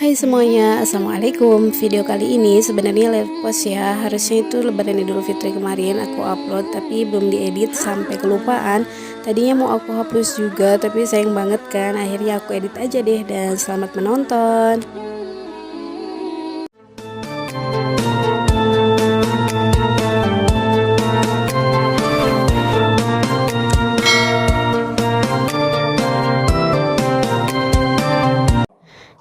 Hai semuanya, Assalamualaikum. Video kali ini sebenarnya live post ya. Harusnya itu Lebaran Idul Fitri kemarin aku upload, tapi belum diedit sampai kelupaan. Tadinya mau aku hapus juga, tapi sayang banget kan. Akhirnya aku edit aja deh, dan selamat menonton.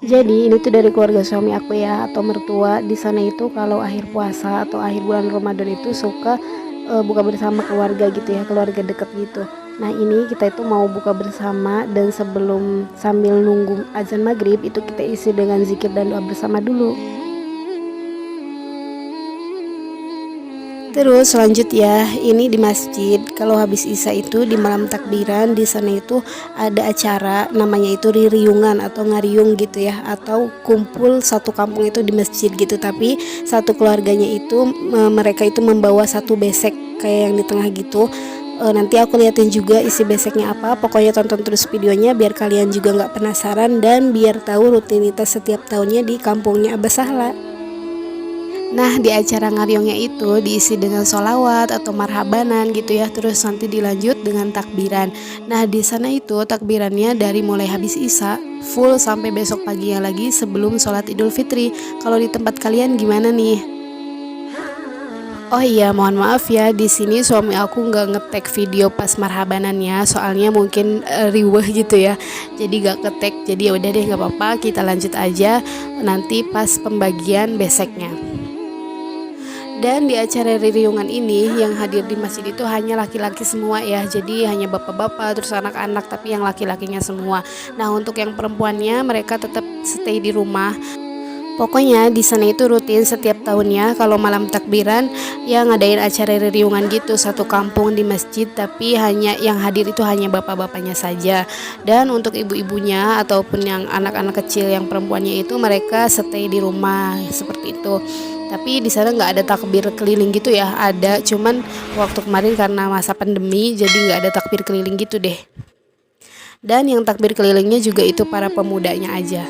Jadi ini tuh dari keluarga suami aku ya, atau mertua. Di sana itu kalau akhir puasa atau akhir bulan Ramadan itu suka buka bersama keluarga gitu ya, keluarga deket gitu. Nah ini kita itu mau buka bersama, dan sebelum sambil nunggu azan maghrib itu kita isi dengan zikir dan doa bersama dulu. Terus lanjut ya, ini di masjid. Kalau habis isya itu di malam takbiran di sana itu ada acara namanya itu ririungan atau ngariung gitu ya, atau kumpul satu kampung itu di masjid gitu. Tapi satu keluarganya itu mereka itu membawa satu besek kayak yang di tengah gitu. Nanti aku liatin juga isi beseknya apa. Pokoknya tonton terus videonya biar kalian juga nggak penasaran dan biar tahu rutinitas setiap tahunnya di kampungnya Abah Sahla. Nah di acara ngaryongnya itu diisi dengan sholawat atau marhabanan gitu ya. Terus nanti dilanjut dengan takbiran. Nah di sana itu takbirannya dari mulai habis isya full sampai besok paginya lagi sebelum sholat Idul Fitri. Kalau di tempat kalian gimana nih? Oh iya, mohon maaf ya, di sini suami aku nggak ngetek video pas marhabanannya, soalnya mungkin riweh gitu ya, jadi nggak ketek. Jadi ya udah deh, nggak apa-apa, kita lanjut aja nanti pas pembagian beseknya. Dan di acara ririungan ini yang hadir di masjid itu hanya laki-laki semua ya. Jadi hanya bapak-bapak terus anak-anak, tapi yang laki-lakinya semua. Nah, untuk yang perempuannya mereka tetap stay di rumah. Pokoknya di sana itu rutin setiap tahunnya kalau malam takbiran yang ngadain acara ririungan gitu satu kampung di masjid, tapi hanya yang hadir itu hanya bapak-bapaknya saja. Dan untuk ibu-ibunya ataupun yang anak-anak kecil yang perempuannya itu mereka stay di rumah seperti itu. Tapi di sana nggak ada takbir keliling gitu ya, ada cuman waktu kemarin karena masa pandemi jadi nggak ada takbir keliling gitu deh. Dan yang takbir kelilingnya juga itu para pemudanya aja.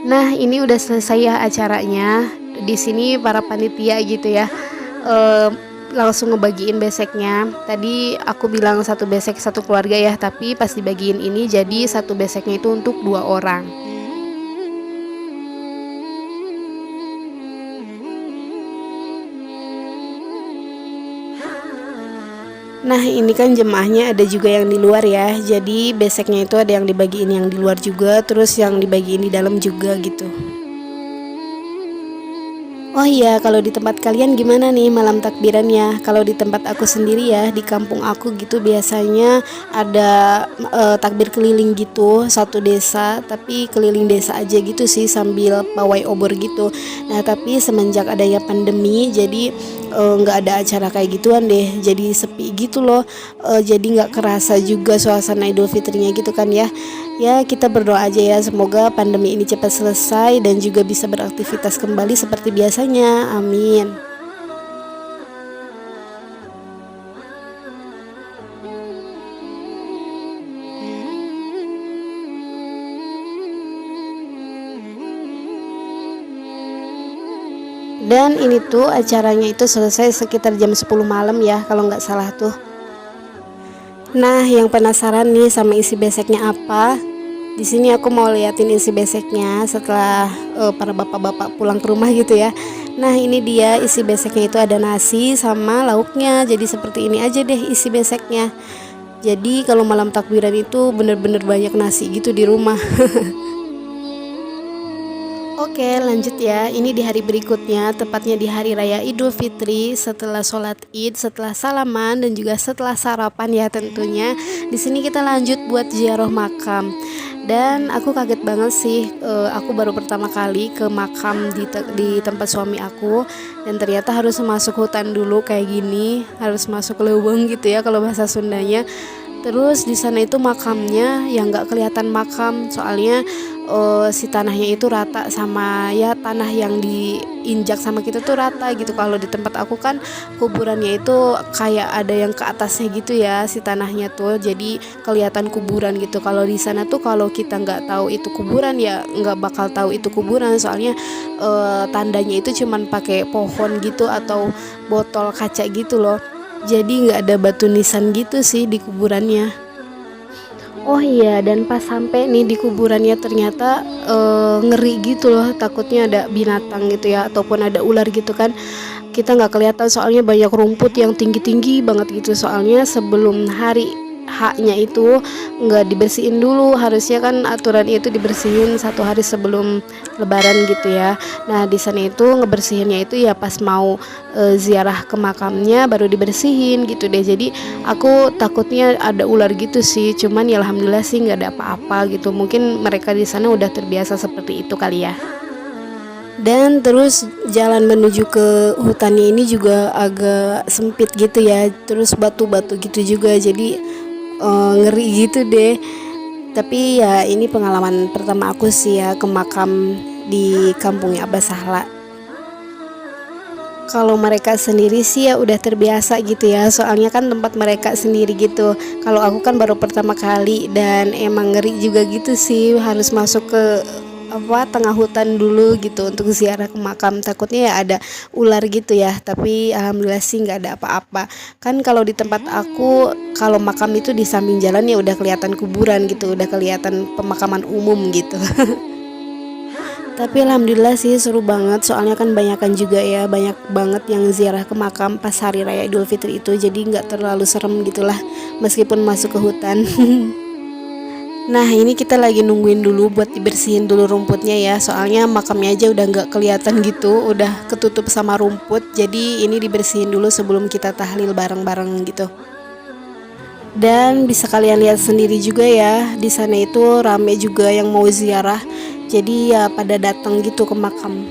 Nah, ini udah selesai ya acaranya. Di sini para panitia gitu ya, eh, langsung ngebagiin beseknya. Tadi aku bilang satu besek satu keluarga ya, tapi pas dibagiin ini jadi satu beseknya itu untuk 2 orang. Nah ini kan jemaahnya ada juga yang di luar ya. Jadi beseknya itu ada yang dibagiin yang di luar juga, terus yang dibagiin di dalam juga gitu. Oh iya, kalau di tempat kalian gimana nih malam takbirannya? Kalau di tempat aku sendiri ya, di kampung aku gitu biasanya ada takbir keliling gitu, satu desa, tapi keliling desa aja gitu sih sambil pawai obor gitu. Nah, tapi semenjak adanya pandemi, jadi nggak ada acara kayak gituan deh. Jadi sepi gitu loh. Jadi nggak kerasa juga suasana Idul Fitrinya gitu kan ya. Ya kita berdoa aja ya, semoga pandemi ini cepat selesai dan juga bisa beraktivitas kembali seperti biasanya, amin. Dan ini tuh acaranya itu selesai sekitar jam 10 malam ya kalau nggak salah tuh. Nah yang penasaran nih sama isi beseknya apa, di sini aku mau liatin isi beseknya setelah para bapak-bapak pulang ke rumah gitu ya. Nah ini dia isi beseknya, itu ada nasi sama lauknya. Jadi seperti ini aja deh isi beseknya. Jadi kalau malam takbiran itu bener-bener banyak nasi gitu di rumah. Oke lanjut ya, ini di hari berikutnya, tepatnya di hari raya Idul Fitri. Setelah sholat id, setelah salaman, dan juga setelah sarapan ya tentunya, di sini kita lanjut buat ziarah makam. Dan aku kaget banget sih, aku baru pertama kali ke makam di tempat suami aku, dan ternyata harus masuk hutan dulu kayak gini, harus masuk lubang gitu ya kalau bahasa Sundanya. Terus di sana itu makamnya yang nggak kelihatan makam, soalnya si tanahnya itu rata sama ya tanah yang diinjak sama kita tuh rata gitu. Kalau di tempat aku kan kuburannya itu kayak ada yang ke atasnya gitu ya si tanahnya tuh, jadi kelihatan kuburan gitu. Kalau di sana tuh kalau kita nggak tahu itu kuburan ya nggak bakal tahu itu kuburan, soalnya tandanya itu cuman pakai pohon gitu atau botol kaca gitu loh, jadi nggak ada batu nisan gitu sih di kuburannya. Oh iya, dan pas sampai nih di kuburannya ternyata ngeri gitu loh, takutnya ada binatang gitu ya ataupun ada ular gitu kan. Kita nggak kelihatan soalnya banyak rumput yang tinggi-tinggi banget gitu. Soalnya sebelum hari haknya itu nggak dibersihin dulu, harusnya kan aturan itu dibersihin 1 hari sebelum lebaran gitu ya. Nah di sana itu ngebersihinnya itu ya pas mau ziarah ke makamnya baru dibersihin gitu deh. Jadi aku takutnya ada ular gitu sih, cuman ya alhamdulillah sih nggak ada apa-apa gitu. Mungkin mereka di sana udah terbiasa seperti itu kali ya. Dan terus jalan menuju ke hutannya ini juga agak sempit gitu ya, terus batu-batu gitu juga, jadi ngeri gitu deh. Tapi ya ini pengalaman pertama aku sih ya ke makam di kampungnya Abah Sahla. Kalau mereka sendiri sih ya udah terbiasa gitu ya, soalnya kan tempat mereka sendiri gitu. Kalau aku kan baru pertama kali dan emang ngeri juga gitu sih, harus masuk ke tengah hutan dulu gitu untuk ziarah ke makam, takutnya ya ada ular gitu ya. Tapi alhamdulillah sih nggak ada apa-apa. Kan kalau di tempat aku kalau makam itu di samping jalan ya udah kelihatan kuburan gitu, udah kelihatan pemakaman umum gitu. Tapi alhamdulillah sih seru banget, soalnya kan banyakan juga ya, banyak banget yang ziarah ke makam pas hari raya Idul Fitri itu, jadi nggak terlalu serem gitulah meskipun masuk ke hutan. Nah ini kita lagi nungguin dulu buat dibersihin dulu rumputnya ya, soalnya makamnya aja udah nggak kelihatan gitu, udah ketutup sama rumput, jadi ini dibersihin dulu sebelum kita tahlil bareng-bareng gitu. Dan bisa kalian lihat sendiri juga ya, di sana itu rame juga yang mau ziarah, jadi ya pada datang gitu ke makam.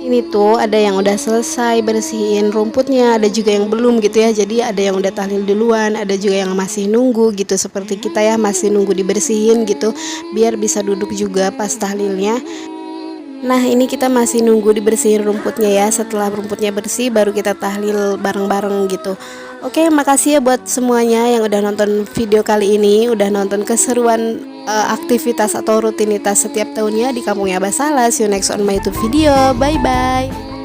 Ini tuh ada yang udah selesai bersihin rumputnya, ada juga yang belum gitu ya. Jadi ada yang udah tahlil duluan, ada juga yang masih nunggu gitu, seperti kita ya masih nunggu dibersihin gitu biar bisa duduk juga pas tahlilnya. Nah ini kita masih nunggu dibersihin rumputnya ya, setelah rumputnya bersih baru kita tahlil bareng-bareng gitu. Oke, makasih ya buat semuanya yang udah nonton video kali ini, udah nonton keseruan aktivitas atau rutinitas setiap tahunnya di kampungnya Abah Sahla. See you next on my YouTube video, bye bye.